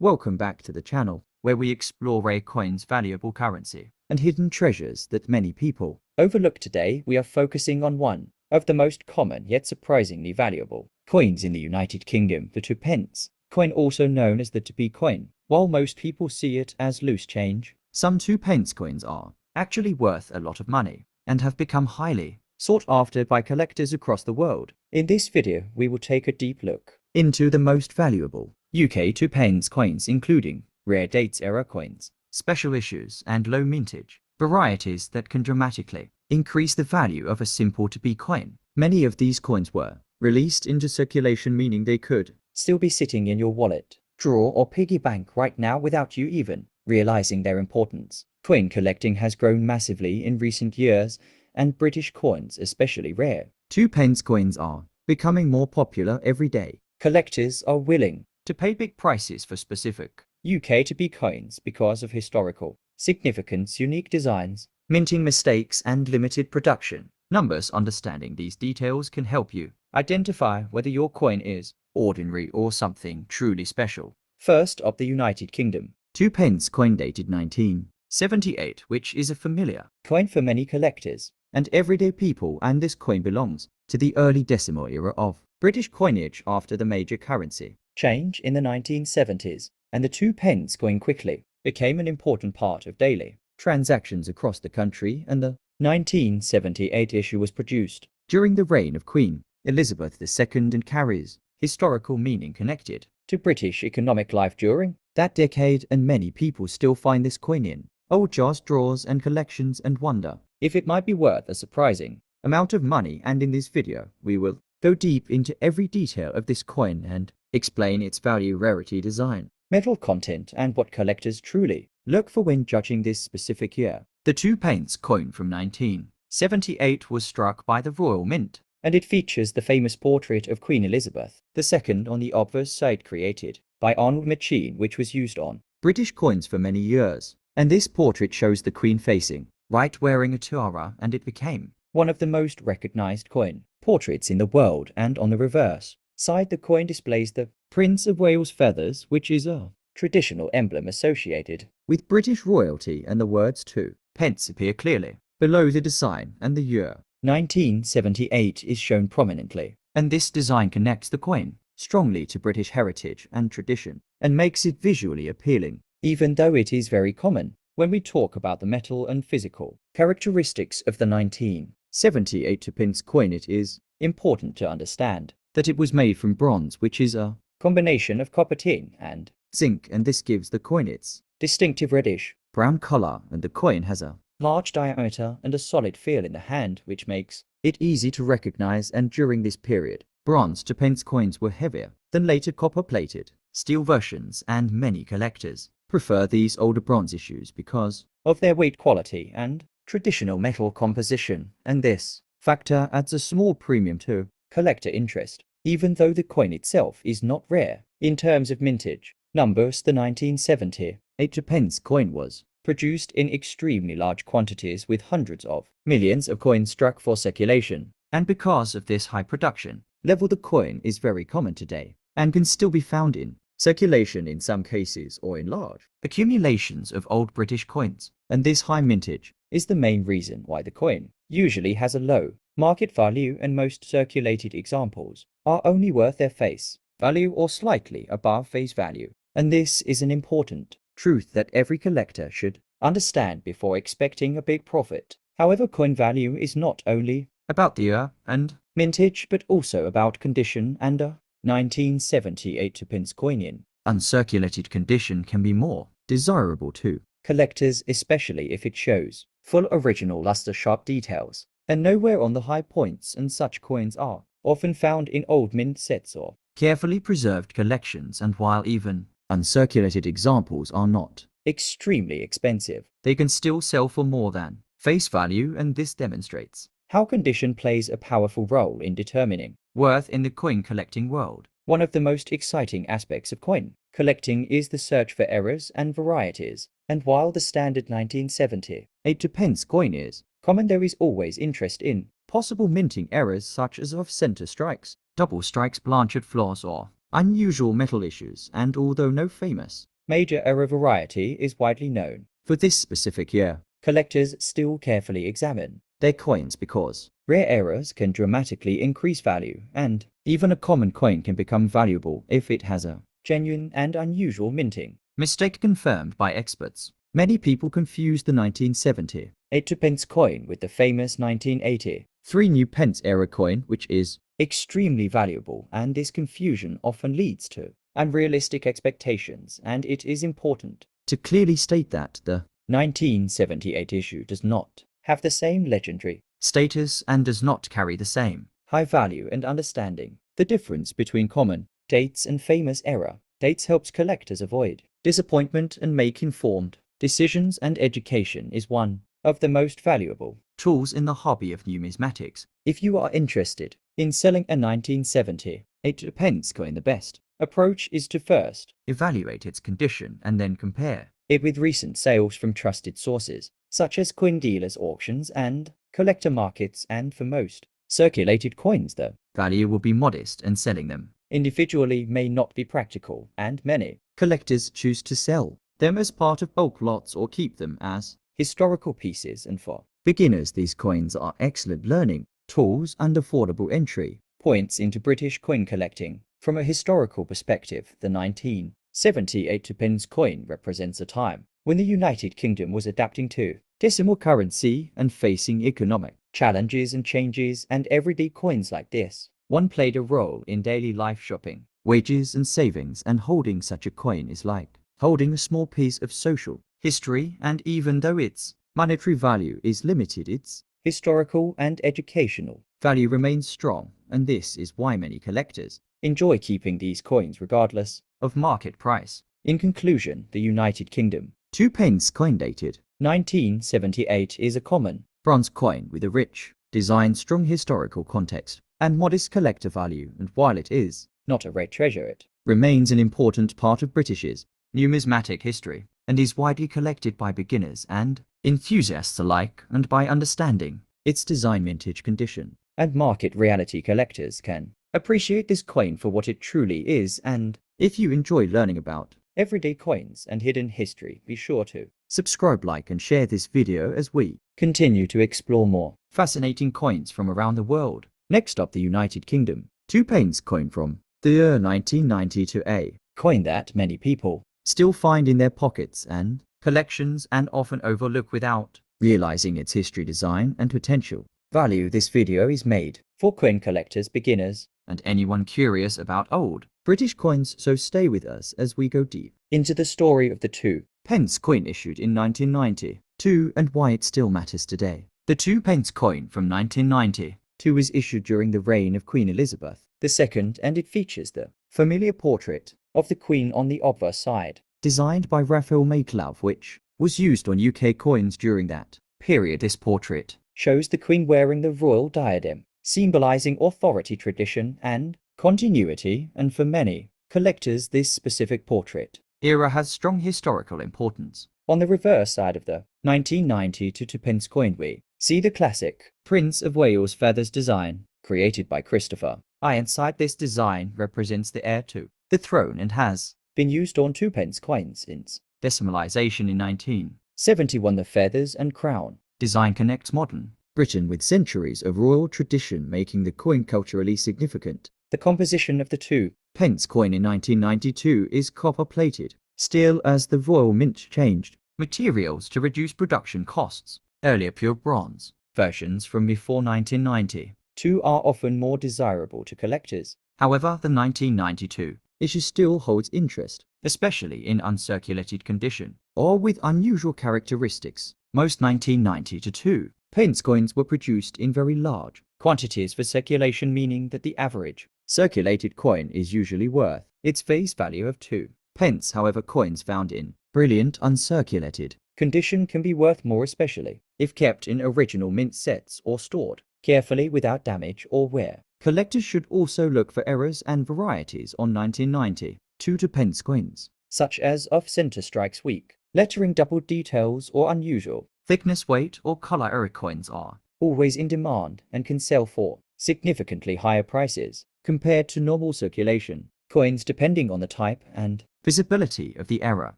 Welcome back to the channel, where we explore rare coins, valuable currency, and hidden treasures that many people overlook. Today, we are focusing on one of the most common yet surprisingly valuable coins in the United Kingdom, the 2p coin, also known as the 2p coin. While most people see it as loose change, some 2p coins are actually worth a lot of money and have become highly sought after by collectors across the world. In this video, we will take a deep look into the most valuable UK 2p coins, including rare dates era coins, special issues, and low mintage varieties that can dramatically increase the value of a simple 2p coin. Many of these coins were released into circulation, meaning they could still be sitting in your wallet, drawer, or piggy bank right now without you even realizing their importance. Coin collecting has grown massively in recent years, and British coins, especially rare 2p coins, are becoming more popular every day. Collectors are willing to pay big prices for specific UK 2p coins because of historical significance, unique designs, minting mistakes, and limited production numbers. Understanding these details can help you identify whether your coin is ordinary or something truly special. First up, the United Kingdom 2p coin dated 1978, which is a familiar coin for many collectors and everyday people, and this coin belongs to the early decimal era of British coinage after the major currency change in the 1970s, and the 2p coin quickly became an important part of daily transactions across the country, and the 1978 issue was produced during the reign of Queen Elizabeth II and carries historical meaning connected to British economic life during that decade, and many people still find this coin in old jars, drawers, and collections and wonder if it might be worth a surprising amount of money. And in this video, we will go deep into every detail of this coin and explain its value, rarity, design, metal content, and what collectors truly look for when judging this specific year. The 2p coin from 1978 was struck by the Royal Mint, and it features the famous portrait of Queen Elizabeth II on the obverse side, created by Arnold Machine, which was used on British coins for many years. And this portrait shows the Queen facing right, wearing a tiara, and it became one of the most recognized coin portraits in the world. And on the reverse side, the coin displays the Prince of Wales feathers, which is a traditional emblem associated with British royalty, and the words 2p appear clearly below the design, and the year 1978 is shown prominently. And this design connects the coin strongly to British heritage and tradition and makes it visually appealing, even though it is very common. When we talk about the metal and physical characteristics of the 1978 2p coin, it is important to understand that it was made from bronze, which is a combination of copper, tin, and zinc, and this gives the coin its distinctive reddish brown color, and the coin has a large diameter and a solid feel in the hand, which makes it easy to recognize. And during this period, bronze 2p coins were heavier than later copper-plated steel versions, and many collectors prefer these older bronze issues because of their weight, quality, and traditional metal composition, and this factor adds a small premium to collector interest, even though the coin itself is not rare. In terms of mintage numbers, the 1978 2p coin was produced in extremely large quantities with hundreds of millions of coins struck for circulation, and because of this high production level, the coin is very common today and can still be found in circulation in some cases or in large accumulations of old British coins. And this high mintage is the main reason why the coin usually has a low market value, and most circulated examples are only worth their face value or slightly above face value. And this is an important truth that every collector should understand before expecting a big profit. However, coin value is not only about the year and mintage, but also about condition, and a 1978 2p coin in uncirculated condition can be more desirable to collectors, especially if it shows full original luster sharp details and nowhere on the high points. And such coins are often found in old mint sets or carefully preserved collections, and while even uncirculated examples are not extremely expensive, they can still sell for more than face value, and this demonstrates how condition plays a powerful role in determining worth in the coin collecting world. One of the most exciting aspects of coin collecting is the search for errors and varieties, and while the standard 1978 2p coin is common, there is always interest in possible minting errors such as off-center strikes, double strikes, blanched flaws, or unusual metal issues, and although no famous major error variety is widely known for this specific year, collectors still carefully examine their coins because rare errors can dramatically increase value, and even a common coin can become valuable if it has a genuine and unusual minting mistake confirmed by experts. Many people confuse the 1970 8 coin with the famous 1980 3 pence era coin, which is extremely valuable, and this confusion often leads to unrealistic expectations, and it is important to clearly state that the 1978 issue does not have the same legendary status and does not carry the same high value and understanding. The difference between common dates and famous era dates helps collectors avoid disappointment and make informed decisions, and education is one of the most valuable tools in the hobby of numismatics. If you are interested in selling a 1970 8 coin, the best approach is to first evaluate its condition and then compare it with recent sales from trusted sources, such as coin dealers' auctions and collector markets, and for most circulated coins the value will be modest and selling them individually may not be practical, and many collectors choose to sell them as part of bulk lots or keep them as historical pieces. And for beginners, these coins are excellent learning tools and affordable entry points into British coin collecting. From a historical perspective, the 1978 pence coin represents a time when the United Kingdom was adapting to decimal currency and facing economic challenges and changes, and everyday coins like this one played a role in daily life shopping, wages and savings, and holding such a coin is like holding a small piece of social history, and even though its monetary value is limited, its historical and educational value remains strong, and this is why many collectors enjoy keeping these coins regardless of market price. In conclusion, the United Kingdom 2 pence coin dated 1978 is a common bronze coin with a rich design, strong historical context, and modest collector value, and while it is not a rare treasure, it remains an important part of British's numismatic history and is widely collected by beginners and enthusiasts alike. And by understanding its design, vintage condition, and market reality, collectors can appreciate this coin for what it truly is. And if you enjoy learning about everyday coins and hidden history, be sure to subscribe, like, and share this video as we continue to explore more fascinating coins from around the world. Next up, the United Kingdom 2 pence coin from the year 1990 to a coin that many people still find in their pockets and collections and often overlook without realizing its history, design, and potential value. This video is made for coin collectors, beginners, and anyone curious about old British coins, so stay with us as we go deep into the story of the 2 pence coin issued in 1992 and why it still matters today. The 2 pence coin from 1992 was issued during the reign of Queen Elizabeth II, and it features the familiar portrait of the Queen on the obverse side, designed by Raphael Makelove, which was used on UK coins during that period. This portrait shows the Queen wearing the royal diadem, symbolizing authority, tradition, and continuity, and for many collectors this specific portrait era has strong historical importance. On the reverse side of the 1990 2 pence coin, we see the classic Prince of Wales feathers design created by Christopher Ironside. This design represents the heir to the throne and has been used on 2 pence coins since decimalization in 1971. The feathers and crown design connects modern Britain with centuries of royal tradition, making the coin culturally significant. The composition of the 2 pence coin in 1992 is copper-plated steel as the Royal Mint changed materials to reduce production costs. Earlier pure bronze versions from before 1992 are often more desirable to collectors. However, the 1992 issue still holds interest, especially in uncirculated condition or with unusual characteristics. Most 1990 2 pence coins were produced in very large quantities for circulation, meaning that the average circulated coin is usually worth its face value of 2 pence. However, coins found in brilliant uncirculated condition can be worth more, especially if kept in original mint sets or stored carefully without damage or wear. Collectors should also look for errors and varieties on 1990 2 pence coins, such as off-center strikes, weak lettering, double details, or unusual thickness, weight, or color. Error coins are always in demand and can sell for significantly higher prices compared to normal circulation coins depending on the type and visibility of the era.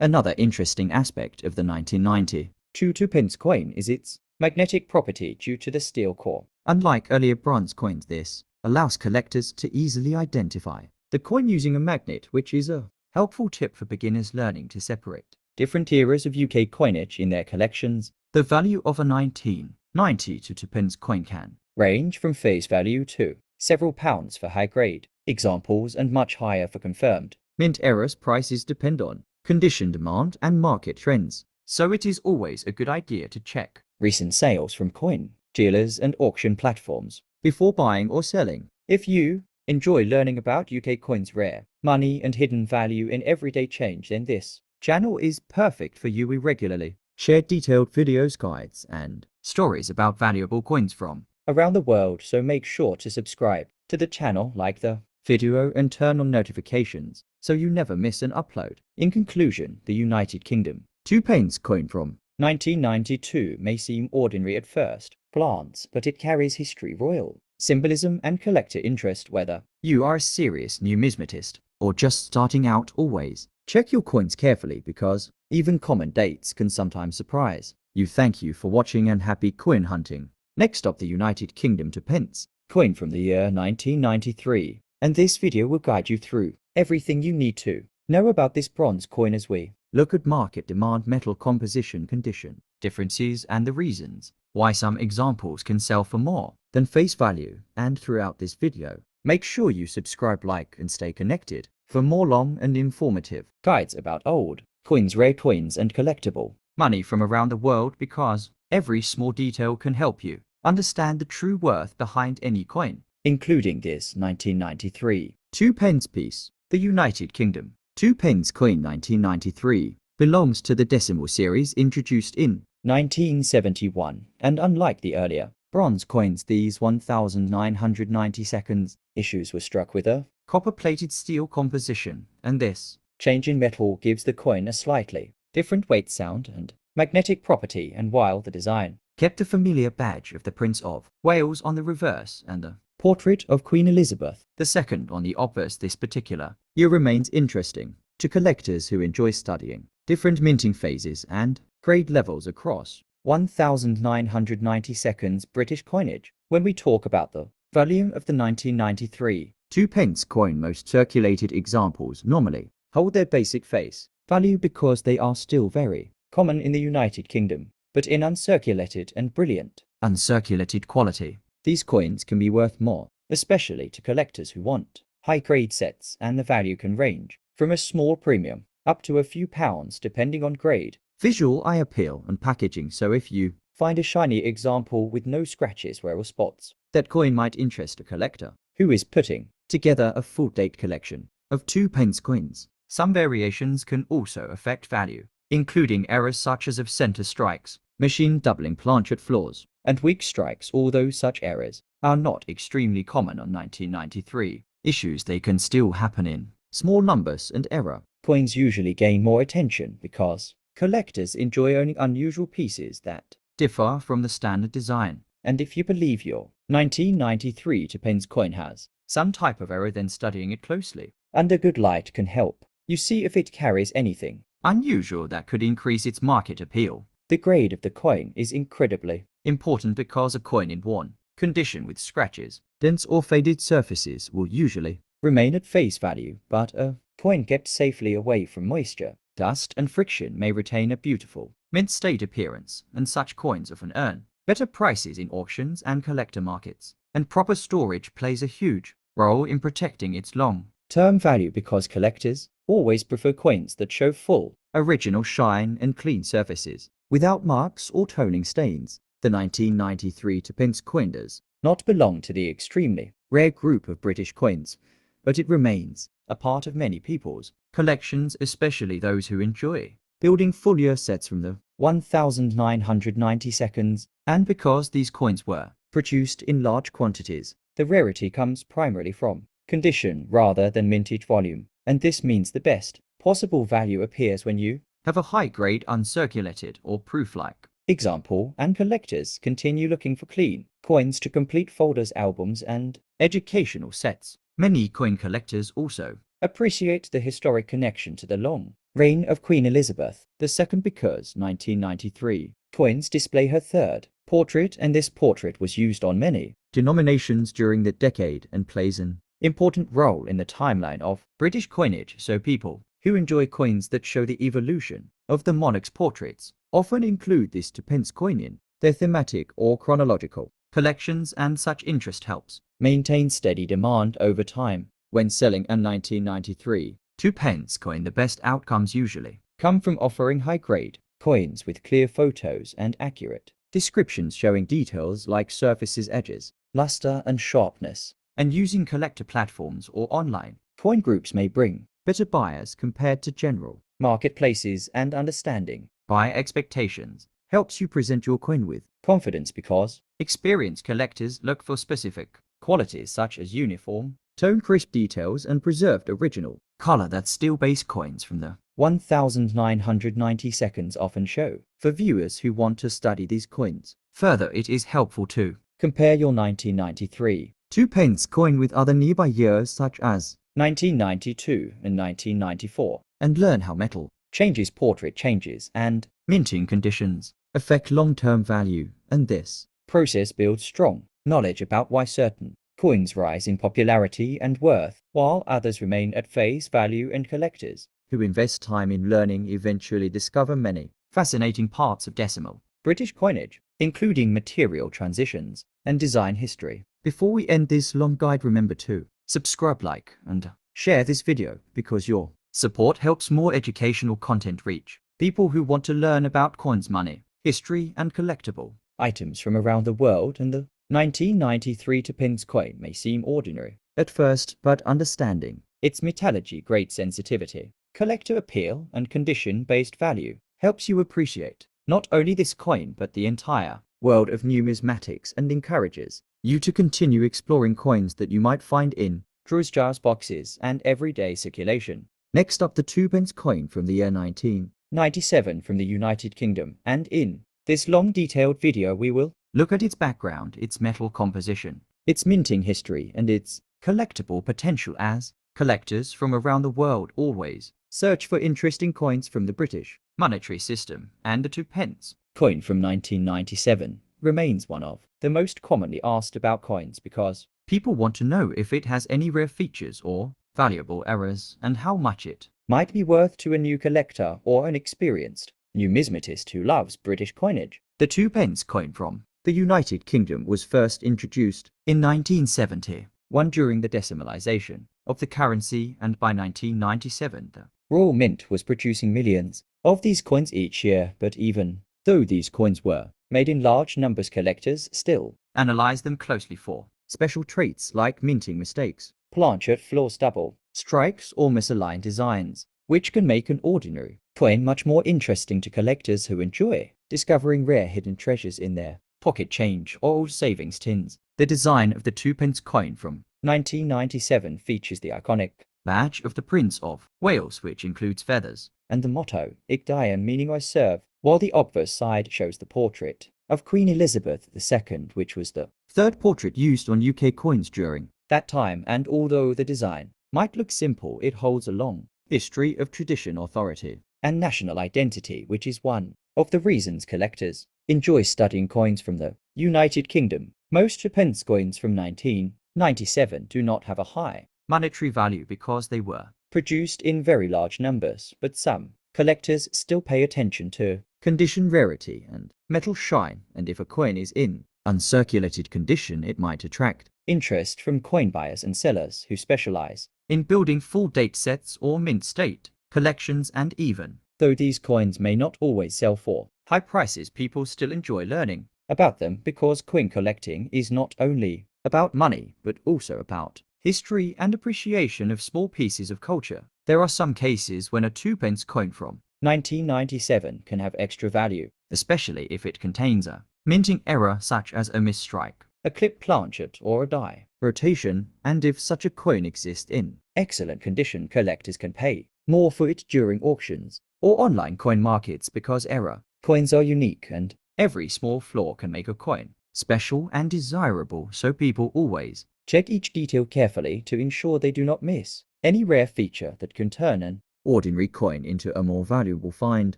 Another interesting aspect of the 1992 2-pence coin is its magnetic property due to the steel core. Unlike earlier bronze coins, this allows collectors to easily identify the coin using a magnet, which is a helpful tip for beginners learning to separate different eras of UK coinage in their collections. The value of a 1992 2-pence coin can range from face value to several pounds for high-grade examples and much higher for confirmed mint errors. Prices depend on condition, demand, and market trends, so it is always a good idea to check recent sales from coin dealers and auction platforms before buying or selling. If you enjoy learning about UK coins, rare money, and hidden value in everyday change, then this channel is perfect for you. We regularly share detailed videos, guides, and stories about valuable coins from around the world, so make sure to subscribe to the channel, like the video, and turn on notifications so you never miss an upload. In conclusion, the United Kingdom 2-pence coin from 1992 may seem ordinary at first glance, but it carries history, royal symbolism, and collector interest. Whether you are a serious numismatist or just starting out, always check your coins carefully, because even common dates can sometimes surprise you. Thank you for watching and happy coin hunting. Next up, the United Kingdom 2-pence coin from the year 1993, and this video will guide you through everything you need to know about this bronze coin as we look at market demand, metal composition, condition differences, and the reasons why some examples can sell for more than face value. And throughout this video, make sure you subscribe, like, and stay connected for more long and informative guides about old coins, rare coins, and collectible money from around the world, because every small detail can help you understand the true worth behind any coin, including this 1993 2-pence piece. The United Kingdom 2-pence coin 1993 belongs to the decimal series introduced in 1971, and unlike the earlier bronze coins, these 1992 issues were struck with a copper-plated steel composition, and this change in metal gives the coin a slightly different weight, sound, and magnetic property. And while the design kept the familiar badge of the Prince of Wales on the reverse and the portrait of Queen Elizabeth II on the obverse, this particular year remains interesting to collectors who enjoy studying different minting phases and grade levels across 1992 British coinage. When we talk about the volume of the 1993 2-pence coin, most circulated examples normally hold their basic face value because they are still very common in the United Kingdom, but in uncirculated and brilliant uncirculated quality, these coins can be worth more, especially to collectors who want high-grade sets, and the value can range from a small premium up to a few pounds depending on grade, visual eye appeal, and packaging. So if you find a shiny example with no scratches or spots, that coin might interest a collector who is putting together a full-date collection of 2-pence coins. Some variations can also affect value, including errors such as of-center strikes, machine doubling, planchet flaws, and weak strikes. Although such errors are not extremely common on 1993 issues, they can still happen in small numbers, and error coins usually gain more attention because collectors enjoy owning unusual pieces that differ from the standard design. And if you believe your 1993 2-pence coin has some type of error, then studying it closely under good light can help you see if it carries anything unusual that could increase its market appeal. The grade of the coin is incredibly important because a coin in worn condition with scratches, dents, or faded surfaces will usually remain at face value, but a coin kept safely away from moisture, dust, and friction may retain a beautiful mint state appearance, and such coins often earn better prices in auctions and collector markets. And proper storage plays a huge role in protecting its long-term value, because collectors always prefer coins that show full original shine and clean surfaces without marks or toning stains. The 1993 2-pence coin does not belong to the extremely rare group of British coins, but it remains a part of many people's collections, especially those who enjoy building full-year sets from the 1992. And because these coins were produced in large quantities, the rarity comes primarily from condition rather than mintage volume, and this means the best possible value appears when you have a high-grade uncirculated or proof-like example. And collectors continue looking for clean coins to complete folders, albums, and educational sets. Many coin collectors also Appreciate the historic connection to the long reign of Queen Elizabeth II because 1993 coins display her third portrait, and this portrait was used on many denominations during the decade and plays an important role in the timeline of British coinage. So people who enjoy coins that show the evolution of the monarch's portraits often include this to Pence coin in their thematic or chronological collections, and such interest helps maintain steady demand over time. When selling a 1993 2 pence coin, the best outcomes usually come from offering high-grade coins with clear photos and accurate descriptions showing details like surfaces, edges, luster, and sharpness. And using collector platforms or online coin groups may bring better buyers compared to general marketplaces, and understanding buyer expectations helps you present your coin with confidence because experienced collectors look for specific qualities such as uniform tone, crisp details, and preserved original color that steel-based coins from the 1990 seconds often show for viewers who want to study these coins. Further, it is helpful to compare your 1993 2 pence coin with other nearby years such as 1992 and 1994 and learn how metal changes, portrait changes, and minting conditions affect long-term value, and this process builds strong knowledge about why certain coins rise in popularity and worth, while others remain at face value, and collectors who invest time in learning eventually discover many fascinating parts of decimal British coinage, including material transitions and design history. Before we end this long guide, remember to subscribe, like, and share this video because your support helps more educational content reach people who want to learn about coins, money, history, and collectible items from around the world. And the 1993 2 pence coin may seem ordinary at first, but understanding its metallurgy, great sensitivity, collector appeal, and condition-based value helps you appreciate not only this coin but the entire world of numismatics, and encourages you to continue exploring coins that you might find in drawers, jars, boxes, and everyday circulation. Next up, the 2 pence coin from the year 1997 from the United Kingdom, and in this long detailed video we will look at its background, its metal composition, its minting history, and its collectible potential, as collectors from around the world always search for interesting coins from the British monetary system. And the 2 pence coin from 1997 remains one of the most commonly asked about coins because people want to know if it has any rare features or valuable errors, and how much it might be worth to a new collector or an experienced numismatist who loves British coinage. The 2 pence coin from the United Kingdom was first introduced in 1971 during the decimalization of the currency, and by 1997 the Royal Mint was producing millions of these coins each year. But even though these coins were made in large numbers, collectors still analyze them closely for special traits like minting mistakes, planchet flaws, double strikes, or misaligned designs, which can make an ordinary coin much more interesting to collectors who enjoy discovering rare hidden treasures in their pocket change or old savings tins. The design of the 2 pence coin from 1997 features the iconic badge of the Prince of Wales, which includes feathers, and the motto, Ic Diem, meaning I serve, while the obverse side shows the portrait of Queen Elizabeth II, which was the third portrait used on UK coins during that time. And although the design might look simple, it holds a long history of tradition, authority, and national identity, which is one of the reasons collectors enjoy studying coins from the United Kingdom. Most 2 pence coins from 1997 do not have a high monetary value because they were produced in very large numbers, but some collectors still pay attention to condition, rarity, and metal shine, and if a coin is in uncirculated condition, it might attract interest from coin buyers and sellers who specialize in building full date sets or mint state collections. And even though these coins may not always sell for high prices, people still enjoy learning about them because coin collecting is not only about money but also about history and appreciation of small pieces of culture. There are some cases when a 2 pence coin from 1997 can have extra value, especially if it contains a minting error such as a misstrike, a clipped planchet, or a die rotation, and if such a coin exists in excellent condition, collectors can pay more for it during auctions or online coin markets because error coins are unique and every small flaw can make a coin special and desirable. So people always check each detail carefully to ensure they do not miss any rare feature that can turn an ordinary coin into a more valuable find.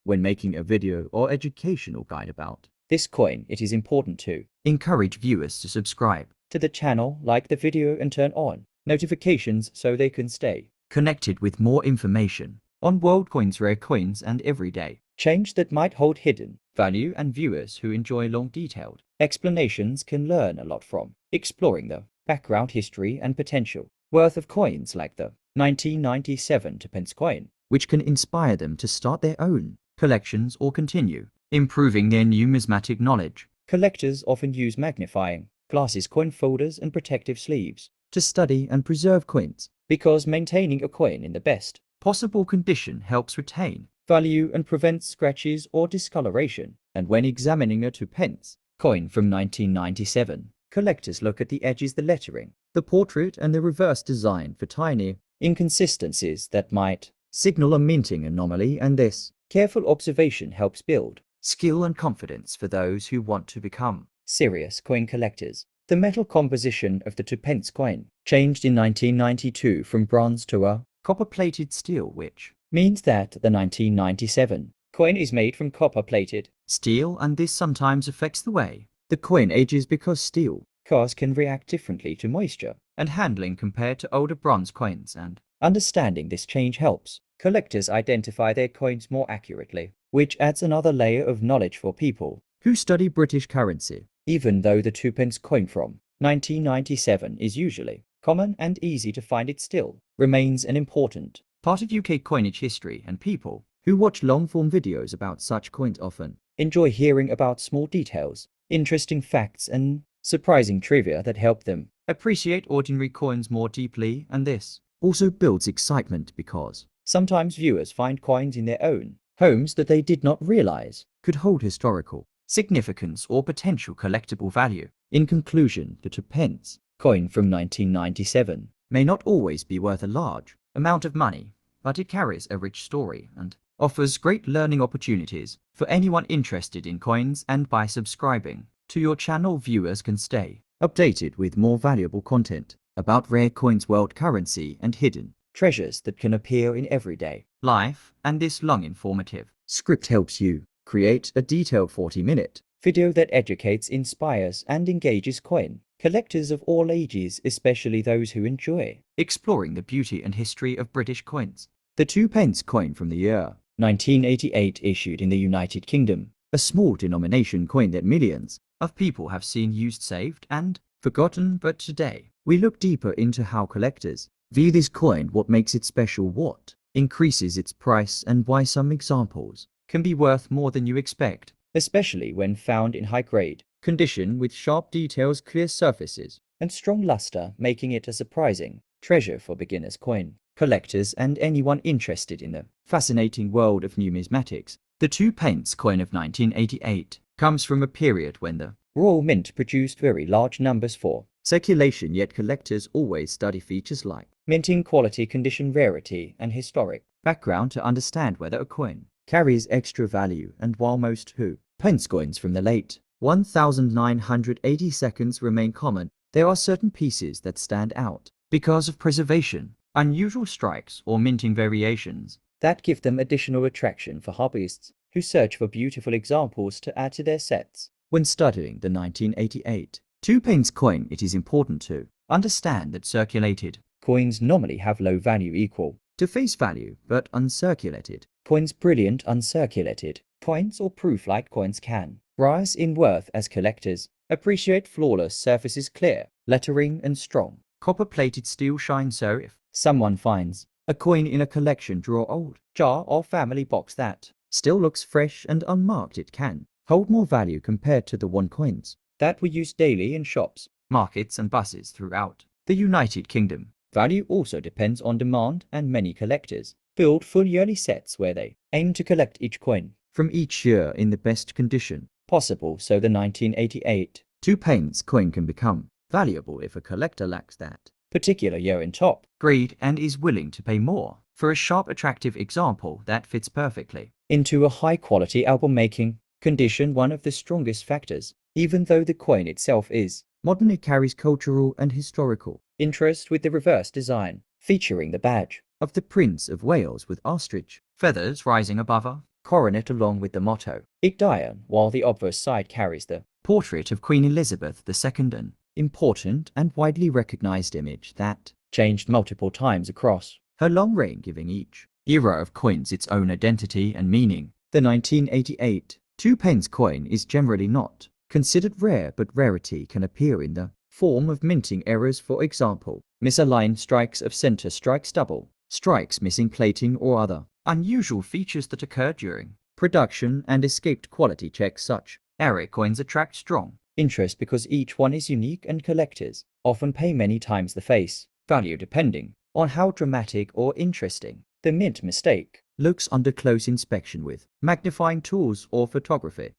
When making a video or educational guide about this coin, it is important to encourage viewers to subscribe to the channel, like the video, and turn on notifications so they can stay connected with more information on world coins, rare coins, and everyday change that might hold hidden value, and viewers who enjoy long detailed explanations can learn a lot from exploring the background, history, and potential worth of coins like the 1997 Pence coin, which can inspire them to start their own collections or continue improving their numismatic knowledge. Collectors often use magnifying glasses, coin folders, and protective sleeves to study and preserve coins, because maintaining a coin in the best possible condition helps retain value and prevents scratches or discoloration. And when examining a 2 pence coin from 1997, collectors look at the edges, the lettering, the portrait, and the reverse design for tiny inconsistencies that might signal a minting anomaly, and this careful observation helps build skill and confidence for those who want to become serious coin collectors. The metal composition of the 2 pence coin changed in 1992 from bronze to a copper-plated steel, which means that the 1997 coin is made from copper-plated steel, and this sometimes affects the way the coin ages because steel cores can react differently to moisture and handling compared to older bronze coins, and understanding this change helps collectors identify their coins more accurately, which adds another layer of knowledge for people who study British currency. Even though the 2 pence coin from 1997 is usually common and easy to find, it still remains an important part of UK coinage history, and people who watch long-form videos about such coins often enjoy hearing about small details, interesting facts, and surprising trivia that help them appreciate ordinary coins more deeply. And this also builds excitement because sometimes viewers find coins in their own homes that they did not realize could hold historical significance or potential collectible value. In conclusion, the 2 pence coin from 1997 may not always be worth a large amount of money, but it carries a rich story and offers great learning opportunities for anyone interested in coins. And by subscribing to your channel, viewers can stay updated with more valuable content about rare coins, world currency, and hidden treasures that can appear in everyday life. And this long, informative script helps you create a detailed 40-minute video that educates, inspires, and engages coin collectors of all ages, especially those who enjoy exploring the beauty and history of British coins. The 2 pence coin from the year 1988, issued in the United Kingdom, a small denomination coin that millions of people have seen used, saved, and forgotten. But today, we look deeper into how collectors view this coin, what makes it special, what increases its price, and why some examples can be worth more than you expect, especially when found in high-grade condition with sharp details, clear surfaces, and strong luster, making it a surprising treasure for beginners, coin collectors, and anyone interested in the fascinating world of numismatics. The 2 pence coin of 1988 comes from a period when the Royal Mint produced very large numbers for circulation, yet collectors always study features like minting, quality, condition, rarity, and historic background to understand whether a coin carries extra value. And while most 2 pence coins from the late 1980s remain common, there are certain pieces that stand out because of preservation, unusual strikes, or minting variations that give them additional attraction for hobbyists who search for beautiful examples to add to their sets. When studying the 1988 2 pence coin, it is important to understand that circulated coins normally have low value equal to face value, but uncirculated coins, brilliant uncirculated coins or proof-like coins, can rise in worth as collectors appreciate flawless surfaces, clear lettering, and strong copper-plated steel shine. So if someone finds a coin in a collection drawer, old jar, or family box that still looks fresh and unmarked, it can hold more value compared to the 1 coins that we use daily in shops, markets, and buses throughout the United Kingdom. Value also depends on demand, and many collectors build full yearly sets where they aim to collect each coin from each year in the best condition possible. So the 1988 2 pence coin can become valuable if a collector lacks that particular year in top grade and is willing to pay more for a sharp, attractive example that fits perfectly into a high-quality album-making condition. One of the strongest factors, even though the coin itself is modern, it carries cultural and historical interest with the reverse design featuring the badge of the Prince of Wales with ostrich feathers rising above her coronet along with the motto Igdion, while the obverse side carries the portrait of Queen Elizabeth II, an important and widely recognized image that changed multiple times across her long reign, giving each era of coins its own identity and meaning. The 1988 2-pence coin is generally not considered rare, but rarity can appear in the form of minting errors, for example, misaligned strikes of center strikes, double strikes, missing plating, or other unusual features that occur during production and escaped quality checks. Such error coins attract strong interest because each one is unique, and collectors often pay many times the face value depending on how dramatic or interesting the mint mistake looks under close inspection with magnifying tools or photography.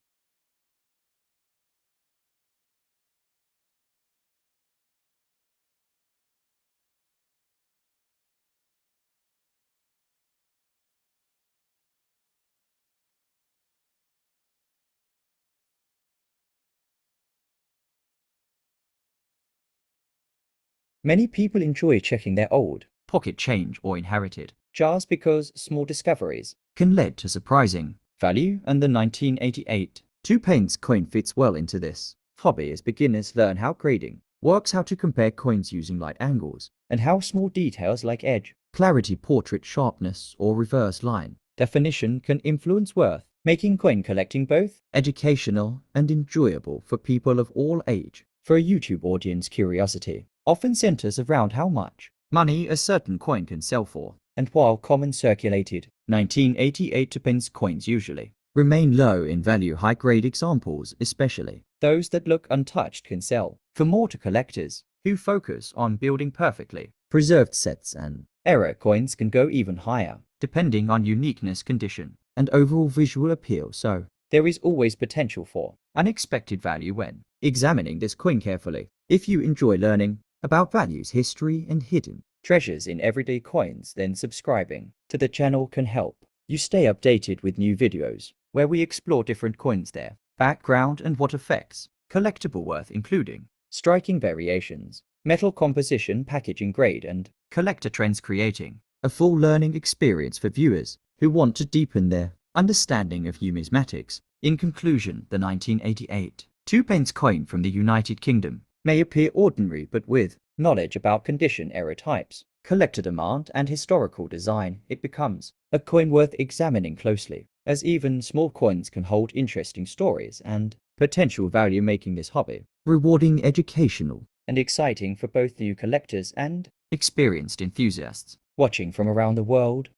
Many people enjoy checking their old pocket change or inherited jars because small discoveries can lead to surprising value, and the 1988 2-pence coin fits well into this hobby as beginners learn how grading works, how to compare coins using light angles, and how small details like edge clarity, portrait sharpness, or reverse line definition can influence worth, making coin collecting both educational and enjoyable for people of all age. For a YouTube audience, curiosity often centers around how much money a certain coin can sell for, and while common circulated 1988 2-pence coins usually remain low in value, high-grade examples, especially those that look untouched, can sell for more to collectors who focus on building perfectly preserved sets, and error coins can go even higher depending on uniqueness, condition, and overall visual appeal. So there is always potential for unexpected value when examining this coin carefully. If you enjoy learning about values, history, and hidden treasures in everyday coins, then subscribing to the channel can help you stay updated with new videos where we explore different coins, their background, and what affects collectible worth, including striking variations, metal composition, packaging grade, and collector trends, creating a full learning experience for viewers who want to deepen their understanding of numismatics. In conclusion, the 1988 2-pence coin from the United Kingdom may appear ordinary, but with knowledge about condition, error types, collector demand, and historical design, it becomes a coin worth examining closely, as even small coins can hold interesting stories and potential value, making this hobby rewarding, educational, and exciting for both new collectors and experienced enthusiasts. Watching from around the world,